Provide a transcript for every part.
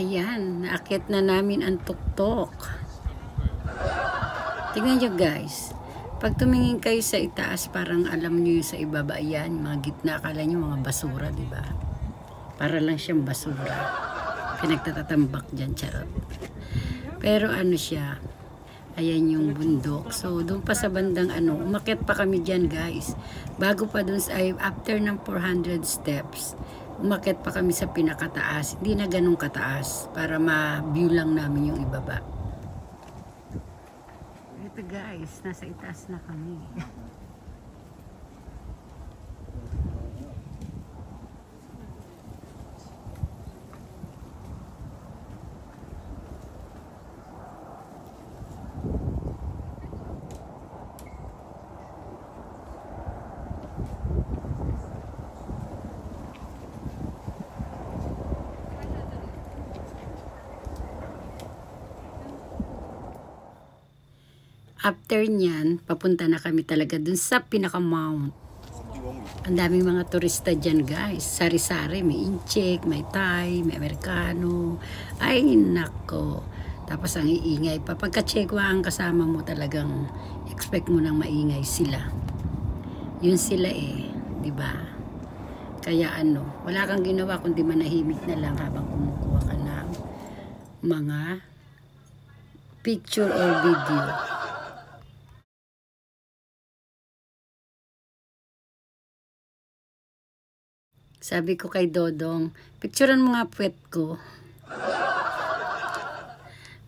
Ayan, naakyat na namin ang tuktok. Tingnan nyo guys. Pag tumingin kayo sa itaas, parang alam nyo yung sa ibaba yan. Mga gitna, akala nyo mga basura, diba? Para lang siyang basura. Pinagtatatambak dyan, charot. Pero ano siya, ayan yung bundok. So, doon pa sa bandang umakyat pa kami dyan guys. Bago pa doon, after ng 400 steps, umakyat pa kami sa pinakataas. Hindi na ganun kataas para ma-view lang namin yung ibaba. Ito guys, nasa itaas na kami. After nyan, papunta na kami talaga dun sa pinaka-mount. Ang daming mga turista dyan guys. Sari-sari, may Incheck, may Thai, may Amerikano. Ay nako. Tapos ang iingay pa. Pagka-checkwa ang kasama mo talagang expect mo nang maingay sila. Yun sila diba? Kaya wala kang ginawa kundi manahimik na lang habang kumukuha ka ng mga picture or video. Sabi ko kay Dodong, picturean mo nga puwet ko.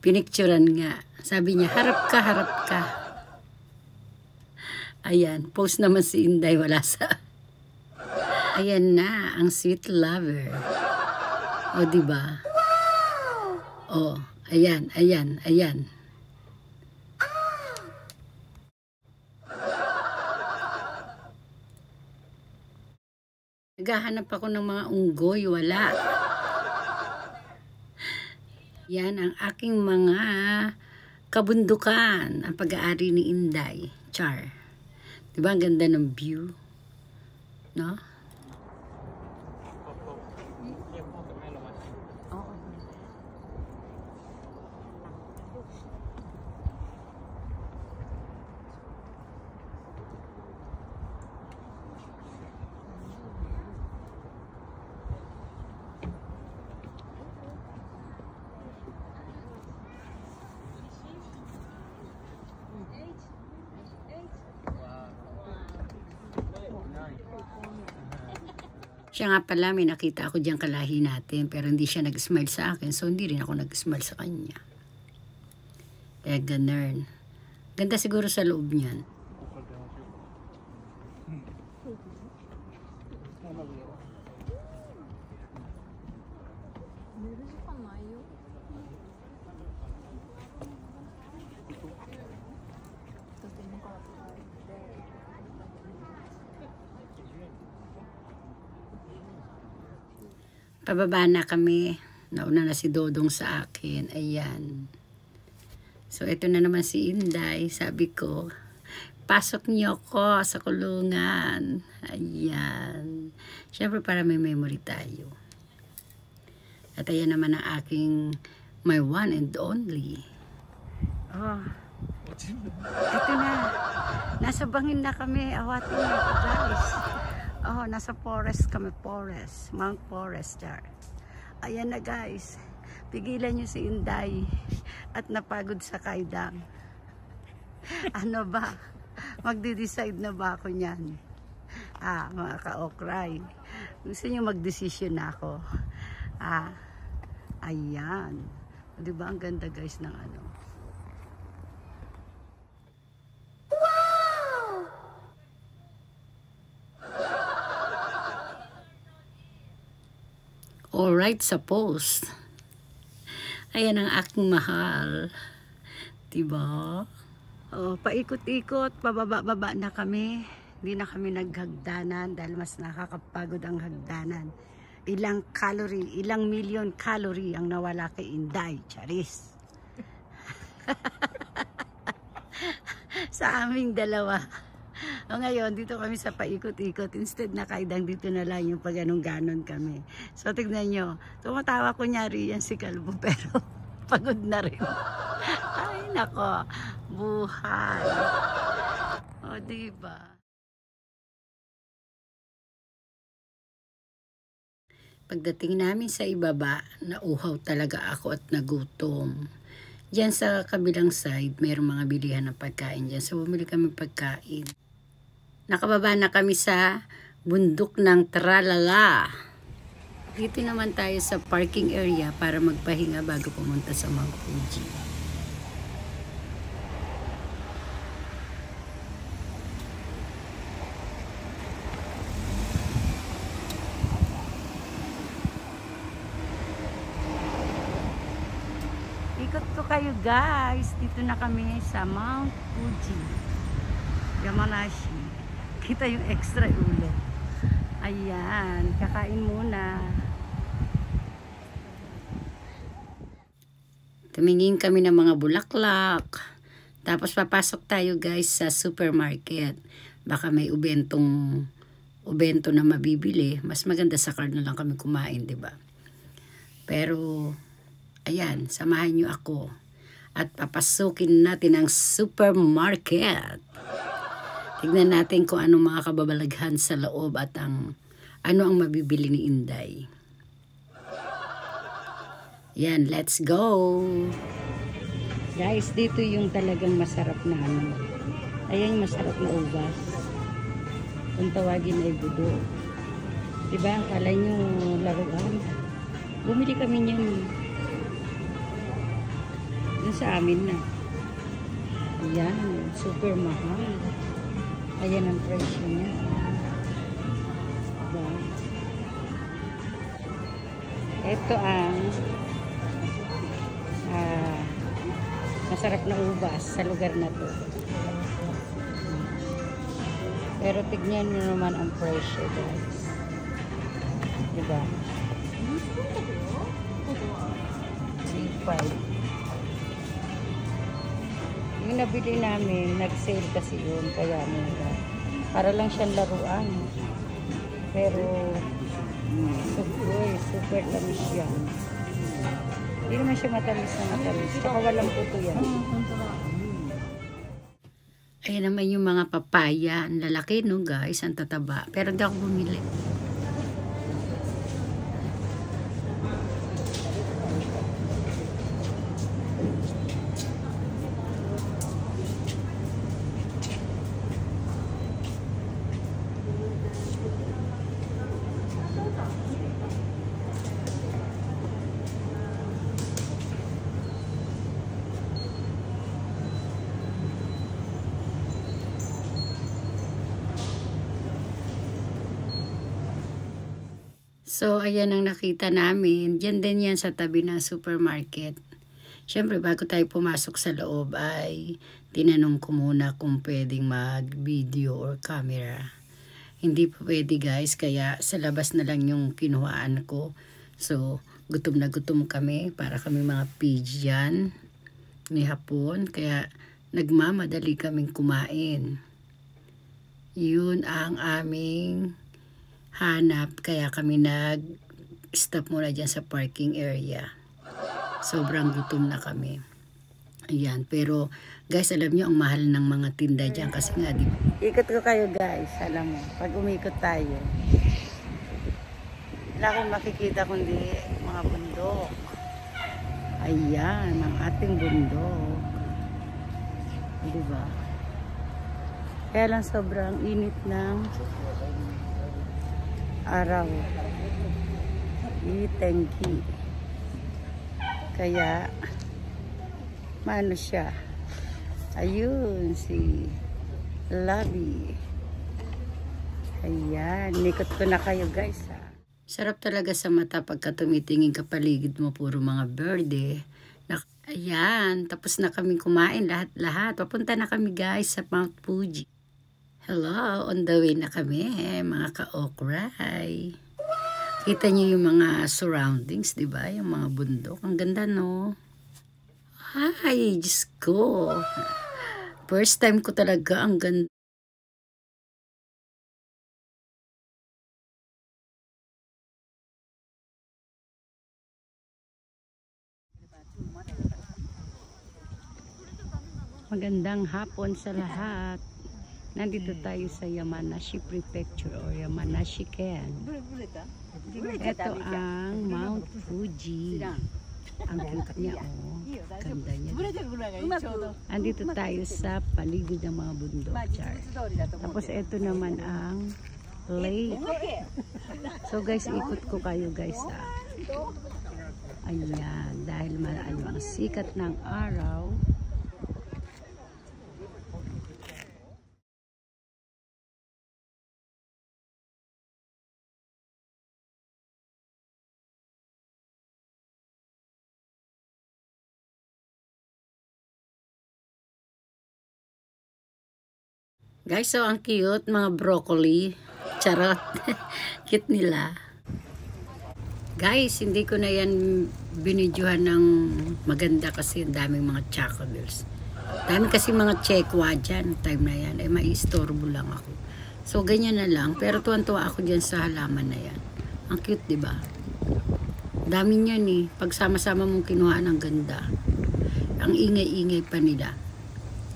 Pinicturean nga. Sabi niya, harap ka, harap ka. Ayan, post naman si Inday, wala sa... Ayan na, ang sweet lover. O, diba? O, ayan, ayan, ayan. Naghahanap ako ng mga unggoy, wala. Yan ang aking mga kabundukan, ang pag-aari ni Inday. Char. Diba ang ganda ng view? No? Siya nga pala, may nakita ako diyang kalahi natin, pero hindi siya nag-smile sa akin, so hindi rin ako nag-smile sa kanya. Kaya ganun. Ganda siguro sa loob niyan. Pababa na kami. Nauna na si Dodong sa akin. Ayan. So, ito na naman si Inday. Sabi ko, pasok niyo ko sa kulungan. Ayan. Siyempre, para may memory tayo. At ayan naman ang aking my one and only. Oh. Ito na. Nasa bangin na kami. Awatin na ito, guys. Oh, nasa forest kami, forest. Mount Forest, char. Ayan na guys. Pigilan nyo si Inday at napagod sa kaidang. Ano ba? Magde-decide na ba ako niyan? Mga ka-okray. Gusto nyo mag-decision na ako? Ayan. Diba ang ganda guys ng Alright, sa post. Ayan ang aking mahal. Diba? Oh, paikot-ikot, pababa-baba na kami. Hindi na kami naghagdanan dahil mas nakakapagod ang hagdanan. Ilang calorie, ilang million calorie ang nawala kay Inday. Charis. Sa aming dalawa. O ngayon, dito kami sa paikot-ikot. Instead na kaidang dito na lang yung pag ganon kami. So tignan nyo, tumatawa kunyari yan si Kalbo pero pagod na rin. Ay nako, buhay. O diba? Pagdating namin sa ibaba, nauhaw talaga ako at nagutom. Diyan sa kabilang side, mayroong mga bilihan ng pagkain dyan. So, bumili kami pagkain. Nakababa na kami sa bundok ng Tralala. Dito naman tayo sa parking area para magpahinga bago pumunta sa Mount Fuji. Ikot ko kayo guys. Dito na kami sa Mount Fuji. Yamanashi. Kita yung extra ulo. Ayan. Kakain muna. Tumingin kami ng mga bulaklak. Tapos papasok tayo guys sa supermarket. Baka may ubento na mabibili. Mas maganda sa car na lang kami kumain, 'di ba? Pero ayan, samahan niyo ako at papasukin natin ang supermarket. Tignan natin kung anong mga kababalaghan sa loob at ano ang mabibili ni Inday. Yan, let's go! Guys, dito yung talagang masarap na ano. Ayan yung masarap na ubas. Kung tawagin ay budo. Diba, akala nyo laruan. Bumili kami niyan. Yun sa amin na. Ayan, super mahal. Ayan ang presyo niya. Diba? Ito ang masarap na ubas sa lugar na to. Pero tignan nyo naman ang presyo guys. Diba? 3.5. Yung nabili namin, nag-sale kasi yun, kaya mura. Para lang siyang laruan. Pero, super tamis yan. Hindi naman siya matamis na matamis. Tsaka walang puto yan. Ayan naman yung mga papaya. Ang lalaki, no guys? Ang tataba. Pero hindi ako bumili. So, ayan ang nakita namin. Diyan din yan sa tabi ng supermarket. Siyempre, bago tayo pumasok sa loob ay tinanong ko muna kung pwedeng mag-video or camera. Hindi po pwede guys, kaya sa labas na lang yung kinuhaan ko. So, gutom na gutom kami para kami mga page yan ni hapon. Kaya nagmamadali kaming kumain. Yun ang aming hanap, kaya kami nag-stop muna dyan sa parking area. Sobrang gutom na kami. Ayan, pero guys, alam nyo, ang mahal ng mga tinda dyan kasi nga, di ba? Ikot ko kayo guys, alam mo, pag umikot tayo, wala akong makikita kundi mga bundok. Ayan, ang ating bundok. Di ba? Kaya lang sobrang init ng araw. Itengki. Kaya maano siya. Ayun si Labi. Ayan, nikot ko na kayo guys ha. Sarap talaga sa mata pagka tumitingin ka paligid mo, puro mga berde. Ayan, tapos na kami kumain lahat-lahat. Papunta na kami guys sa Mount Fuji. Hello, on the way na kami, mga ka-okray. Kita niyo yung mga surroundings, di ba? Yung mga bundok. Ang ganda, no? Ay, Diyos ko. First time ko talaga, ang ganda. Magandang hapon sa lahat. Nandito tayo sa Yamanashi Prefecture o Yamanashi-ken. Ito ang Mount Fuji. Ang cute niya, oh. Ganda niya. Andito tayo sa paligid ng mga bundok, char. Tapos ito naman ang lake. So guys, ikot ko kayo guys, ah. Ayan, dahil ang sikat ng araw. Guys, so ang cute, mga broccoli. Charot. Cute nila. Guys, hindi ko na yan binidyohan ng maganda kasi daming mga chocolates. Dami kasi mga chekwa dyan. Time na yan. Mai-istorbo lang ako. So, ganyan na lang. Pero tuwan-tuwa ako dyan sa halaman na yan. Ang cute, diba? Dami niyan eh. Pagsama-sama mong kinuha ng ganda. Ang ingay-ingay pa nila.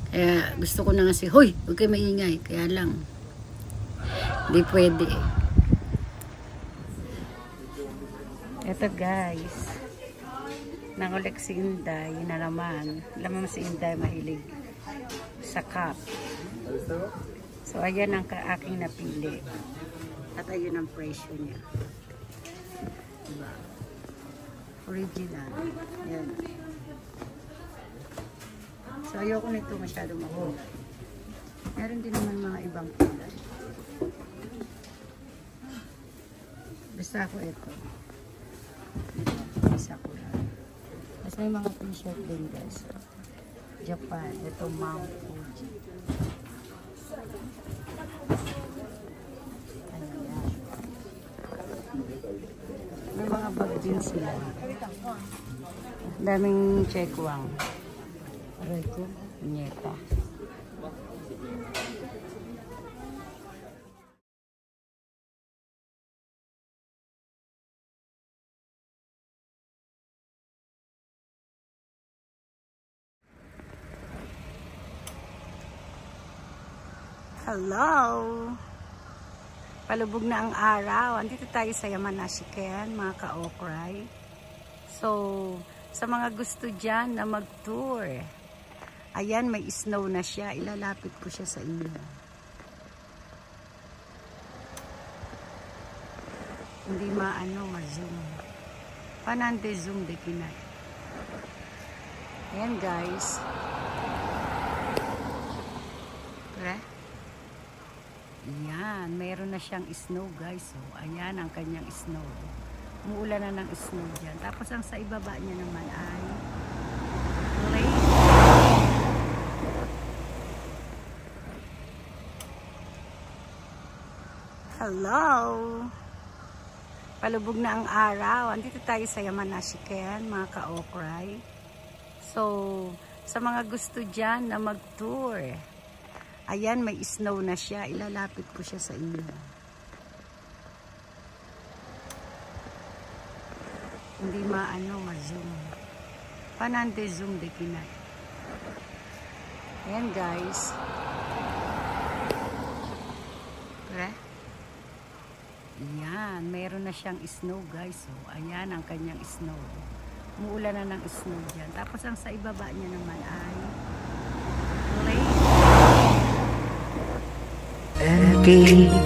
Kaya gusto ko na kasi, hoy, huwag kayo maingay. Kaya lang, hindi pwede eh. Ito guys, nakulik si Inday na naman. Alam mo si Inday mahilig sa cup. So ayan ang aking napili. At ayun ang presyo niya. Diba? Original. Ayan. So, ayoko nito masyado makuha. Meron din naman mga ibang kulay. Basta ako ito. Basta ko lang. Basta may mga t-shirt din guys. Japan. Ito Mount Fuji. Ayan. May mga bag din sila. Daming chekwang. Aray ko, nyeta. Hello! Palubog na ang araw. Andito tayo sa Yamanashi-ken, mga ka-okray. So, sa mga gusto dyan na mag-tour, ayan, may snow na siya. Ilalapit ko siya sa inyo. Hindi ma-zoom. Panante zoom de kinay. Ayan guys. Pre? Ayan, mayroon na siyang snow guys. So, ayan ang kanyang snow. Umuulan na ng snow dyan. Tapos ang sa ibaba niya naman ay lake. Hello! Palubog na ang araw. Andito tayo sa Yamanashi-ken, mga ka-okray. So, sa mga gusto dyan na mag-tour, ayan, may snow na siya. Ilalapit ko siya sa inyo. Hindi ma-zoom. Panante zoom de kinay. Ayan guys. Pre? Ayan, mayroon na siyang snow guys. So, ayan ang kanyang snow. Umuulan na ng snow dyan. Tapos ang sa ibaba niya naman ay lake. MK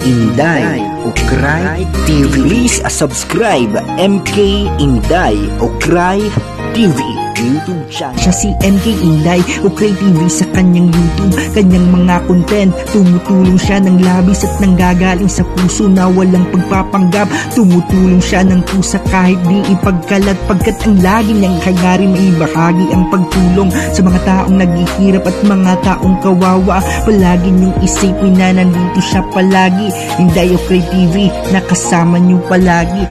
Inday Ukray TV. Please subscribe MK Inday Ukray TV YouTube channel. Siya si MK Inday Ukray TV sa kanyang YouTube. Kanyang mga content, tumutulong siya ng labis at nanggagaling sa puso na walang pagpapanggap. Tumutulong siya ng pusa kahit di ipagkalat, pagkat ang lagi niyang hangarin may bahagi ang pagtulong sa mga taong naghihirap at mga taong kawawa. Palagi niyong isipin na nandito siya palagi. Inday Ukray TV, nakasama niyo palagi.